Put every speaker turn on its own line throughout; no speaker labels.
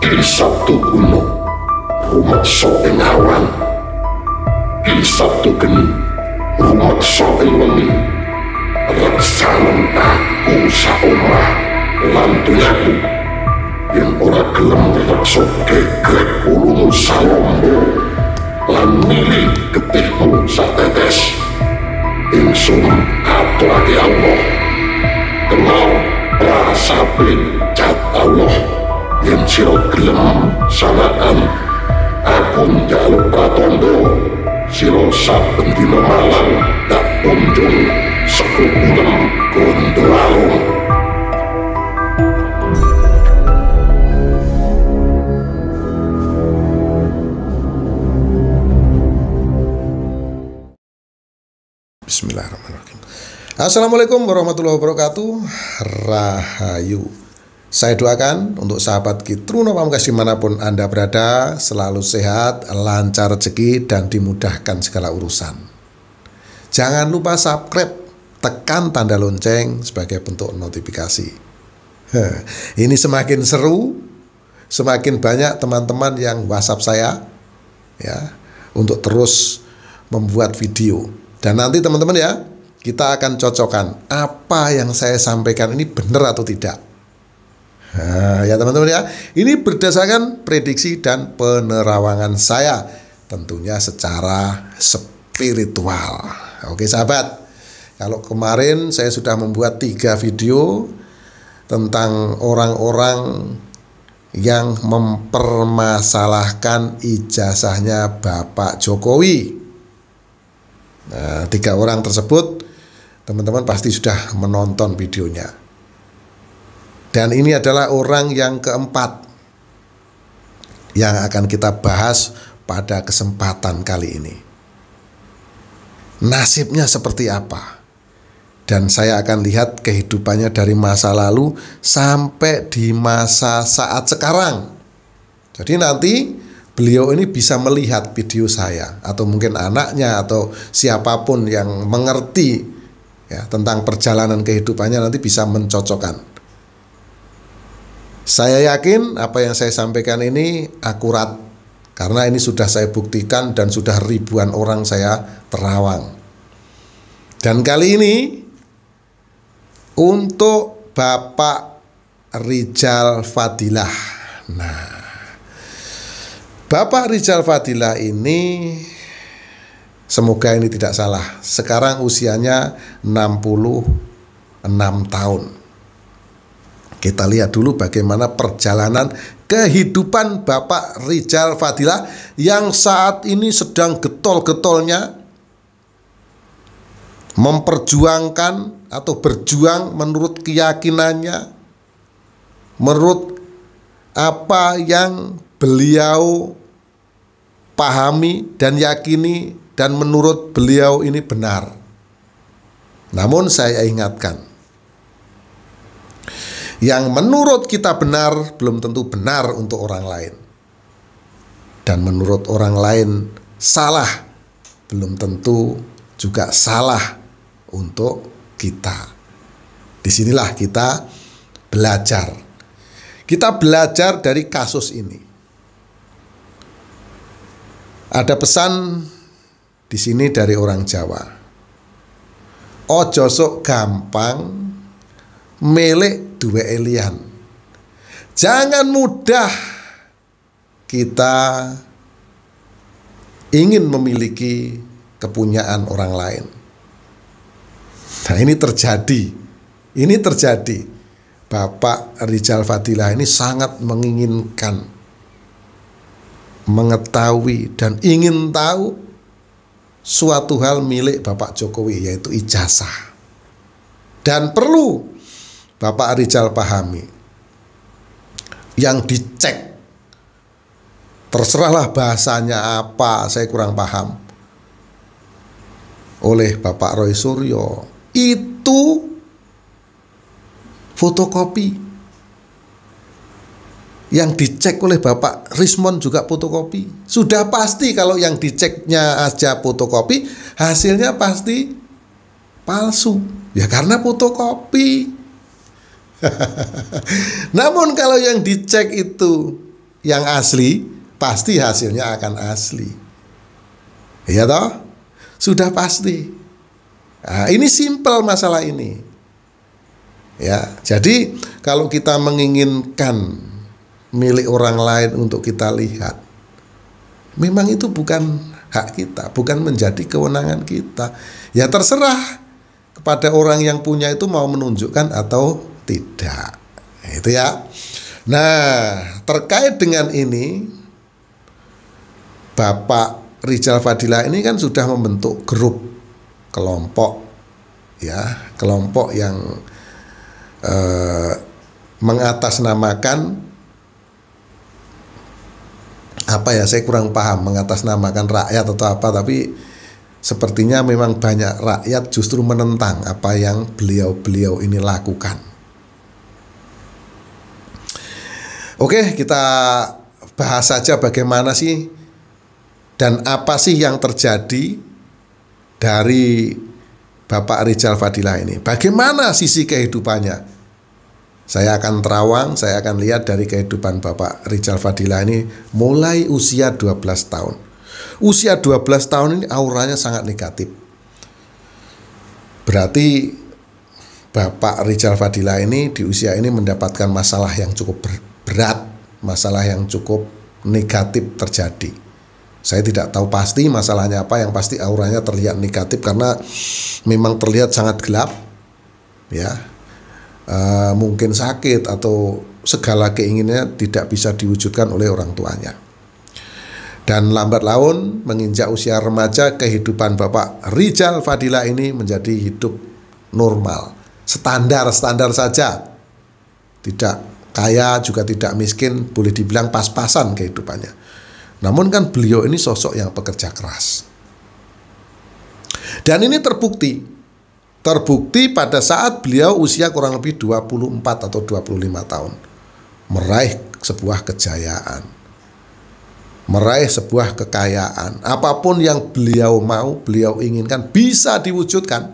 Ki Sabtu kuno rumeksa ing awan, Ki Sabtu geni rumeksa ing wengi. Reksanen aku saomah lan donyaku, yen ora gelem reksa gegrek ulungmu salombo lan milih getihmu satetes. Ingsun aturake Allah, kenal prasape cat Allah. Yen sira gelem sanaan aku njaluk pratondo, sira saben dina malam tak kunjung sekukulem Gondoalung.
Bismillahirrahmanirrahim. Assalamualaikum warahmatullahi wabarakatuh. Rahayu. Saya doakan untuk sahabat Kitruno Pamungkas dimanapun Anda berada, selalu sehat, lancar rezeki, dan dimudahkan segala urusan. Jangan lupa subscribe, tekan tanda lonceng sebagai bentuk notifikasi. Ini semakin seru, semakin banyak teman-teman yang WhatsApp saya ya untuk terus membuat video. Dan nanti teman-teman ya, kita akan cocokkan apa yang saya sampaikan ini benar atau tidak. Nah, ya teman-teman ya, ini berdasarkan prediksi dan penerawangan saya, tentunya secara spiritual. Oke sahabat, kalau kemarin saya sudah membuat 3 video tentang orang-orang yang mempermasalahkan ijazahnya Bapak Jokowi. Nah, 3 orang tersebut teman-teman pasti sudah menonton videonya. Dan ini adalah orang yang keempat yang akan kita bahas pada kesempatan kali ini. Nasibnya seperti apa? Dan saya akan lihat kehidupannya dari masa lalu sampai di masa saat sekarang. Jadi nanti beliau ini bisa melihat video saya, atau mungkin anaknya, atau siapapun yang mengerti ya tentang perjalanan kehidupannya nanti bisa mencocokkan. Saya yakin apa yang saya sampaikan ini akurat, karena ini sudah saya buktikan dan sudah ribuan orang saya terawang. Dan kali ini untuk Bapak Rizal Fadilah. Nah, Bapak Rizal Fadilah ini, semoga ini tidak salah, sekarang usianya 66 tahun. Kita lihat dulu bagaimana perjalanan kehidupan Bapak Rizal Fadilah yang saat ini sedang getol-getolnya memperjuangkan atau berjuang menurut keyakinannya, menurut apa yang beliau pahami dan yakini, dan menurut beliau ini benar. Namun saya ingatkan, yang menurut kita benar belum tentu benar untuk orang lain, dan menurut orang lain salah belum tentu juga salah untuk kita. Disinilah kita belajar. Kita belajar dari kasus ini. Ada pesan di sini dari orang Jawa. Ojo sok gampang melek duwe elian. Jangan mudah kita ingin memiliki kepunyaan orang lain. Nah, ini terjadi. Ini terjadi. Bapak Rizal Fadilah ini sangat menginginkan mengetahui dan ingin tahu suatu hal milik Bapak Jokowi, yaitu ijazah. Dan perlu Bapak Rizal pahami, yang dicek, terserahlah bahasanya apa, saya kurang paham, oleh Bapak Roy Suryo, itu fotokopi. Yang dicek oleh Bapak Rismon juga fotokopi. Sudah pasti kalau yang diceknya aja fotokopi, hasilnya pasti palsu. Ya karena fotokopi. Namun kalau yang dicek itu yang asli, pasti hasilnya akan asli. Iya toh? Sudah pasti. Nah, ini simpel masalah ini. Ya, jadi kalau kita menginginkan milik orang lain untuk kita lihat, memang itu bukan hak kita, bukan menjadi kewenangan kita. Ya terserah kepada orang yang punya itu mau menunjukkan atau tidak. Itu ya. Nah, terkait dengan ini, Bapak Rizal Fadilah ini kan sudah membentuk grup kelompok, ya, kelompok yang mengatasnamakan apa ya, saya kurang paham, mengatasnamakan rakyat atau apa, tapi sepertinya memang banyak rakyat justru menentang apa yang beliau-beliau ini lakukan. Oke, kita bahas saja bagaimana sih dan apa sih yang terjadi dari Bapak Rizal Fadilah ini. Bagaimana sisi kehidupannya? Saya akan terawang, saya akan lihat dari kehidupan Bapak Rizal Fadilah ini mulai usia 12 tahun. Usia 12 tahun ini auranya sangat negatif. Berarti Bapak Rizal Fadilah ini di usia ini mendapatkan masalah yang cukup berat, masalah yang cukup negatif terjadi. Saya tidak tahu pasti masalahnya apa, yang pasti auranya terlihat negatif karena memang terlihat sangat gelap, ya. Mungkin sakit atau segala keinginannya tidak bisa diwujudkan oleh orang tuanya. Dan lambat laun menginjak usia remaja, kehidupan Bapak Rizal Fadilah ini menjadi hidup normal, standar saja, tidak kaya juga tidak miskin, boleh dibilang pas-pasan kehidupannya. Namun kan beliau ini sosok yang pekerja keras. Dan ini terbukti pada saat beliau usia kurang lebih 24 atau 25 tahun. Meraih sebuah kejayaan, meraih sebuah kekayaan. Apapun yang beliau mau, beliau inginkan bisa diwujudkan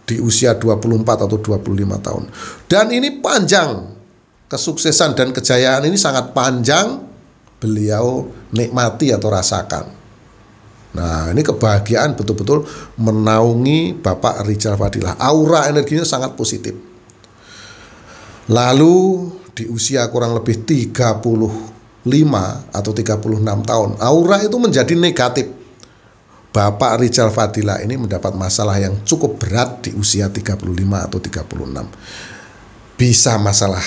di usia 24 atau 25 tahun. Dan ini panjang, kesuksesan dan kejayaan ini sangat panjang beliau nikmati atau rasakan. Nah, ini kebahagiaan betul-betul menaungi Bapak Rizal Fadilah. Aura energinya sangat positif. Lalu di usia kurang lebih 35 atau 36 tahun, aura itu menjadi negatif. Bapak Rizal Fadilah ini mendapat masalah yang cukup berat di usia 35 atau 36. Bisa masalah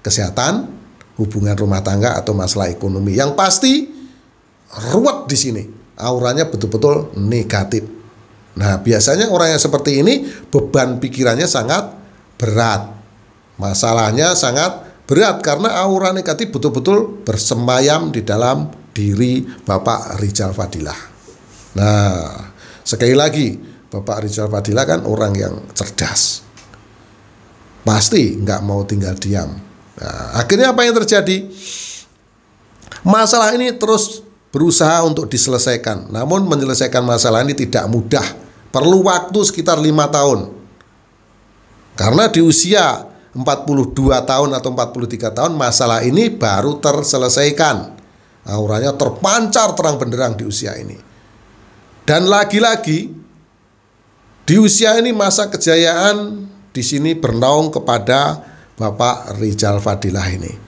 kesehatan, hubungan rumah tangga, atau masalah ekonomi. Yang pasti ruwet di sini. Auranya betul-betul negatif. Nah, biasanya orang yang seperti ini beban pikirannya sangat berat. Masalahnya sangat berat karena aura negatif betul-betul bersemayam di dalam diri Bapak Rizal Fadilah. Nah, sekali lagi, Bapak Rizal Fadilah kan orang yang cerdas. Pasti nggak mau tinggal diam. Nah, akhirnya apa yang terjadi? Masalah ini terus berusaha untuk diselesaikan. Namun menyelesaikan masalah ini tidak mudah. Perlu waktu sekitar 5 tahun. Karena di usia 42 tahun atau 43 tahun masalah ini baru terselesaikan. Auranya terpancar terang benderang di usia ini. Dan lagi-lagi di usia ini masa kejayaan di sini bernaung kepada Bapak Rizal Fadilah ini.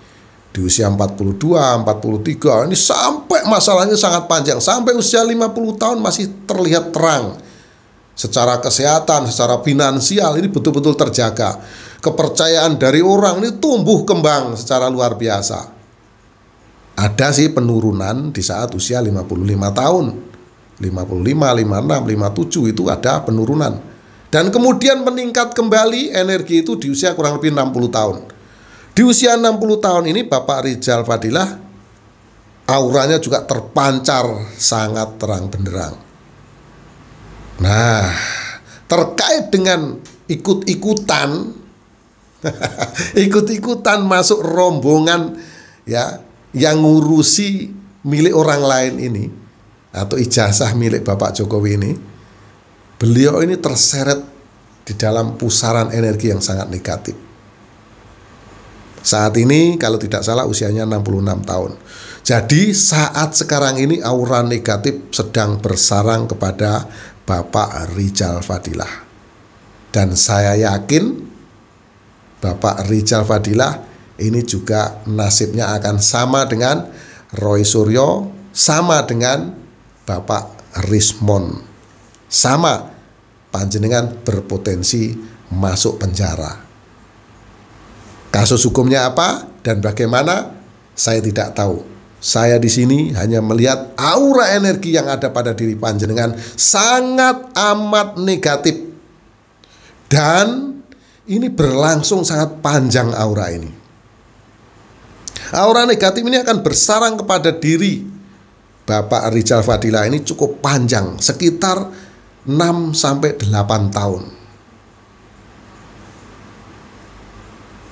Di usia 42, 43 ini sampai masalahnya sangat panjang. Sampai usia 50 tahun masih terlihat terang. Secara kesehatan, secara finansial ini betul-betul terjaga. Kepercayaan dari orang ini tumbuh kembang secara luar biasa. Ada sih penurunan di saat usia 55 tahun. 55, 56, 57 itu ada penurunan. Dan kemudian meningkat kembali energi itu di usia kurang lebih 60 tahun. Di usia 60 tahun ini Bapak Rizal Fadilah auranya juga terpancar sangat terang benderang. Nah, terkait dengan ikut-ikutan ikut-ikutan masuk rombongan ya yang ngurusi milik orang lain ini atau ijazah milik Bapak Jokowi ini, beliau ini terseret di dalam pusaran energi yang sangat negatif. Saat ini kalau tidak salah usianya 66 tahun. Jadi saat sekarang ini aura negatif sedang bersarang kepada Bapak Rizal Fadilah. Dan saya yakin Bapak Rizal Fadilah ini juga nasibnya akan sama dengan Roy Suryo, sama dengan Bapak Rismond. Sama, panjenengan berpotensi masuk penjara. Kasus hukumnya apa dan bagaimana? Saya tidak tahu. Saya di sini hanya melihat aura energi yang ada pada diri panjenengan sangat amat negatif. Dan ini berlangsung sangat panjang aura ini. Aura negatif ini akan bersarang kepada diri Bapak Rizal Fadilah ini cukup panjang, sekitar 6-8 tahun.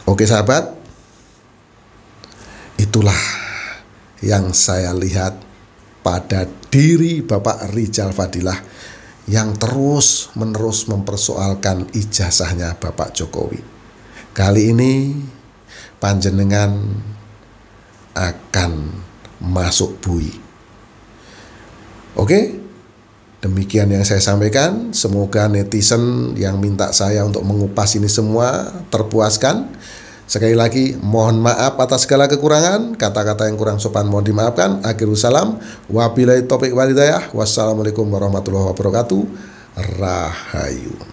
Oke sahabat, itulah yang saya lihat pada diri Bapak Rizal Fadilah yang terus-menerus mempersoalkan ijazahnya Bapak Jokowi. Kali ini panjenengan akan masuk bui. Oke, demikian yang saya sampaikan. Semoga netizen yang minta saya untuk mengupas ini semua terpuaskan. Sekali lagi mohon maaf atas segala kekurangan, kata-kata yang kurang sopan mohon dimaafkan. Akhirul salam, wabillahi taufiq wal hidayah. Wassalamualaikum warahmatullahi wabarakatuh. Rahayu.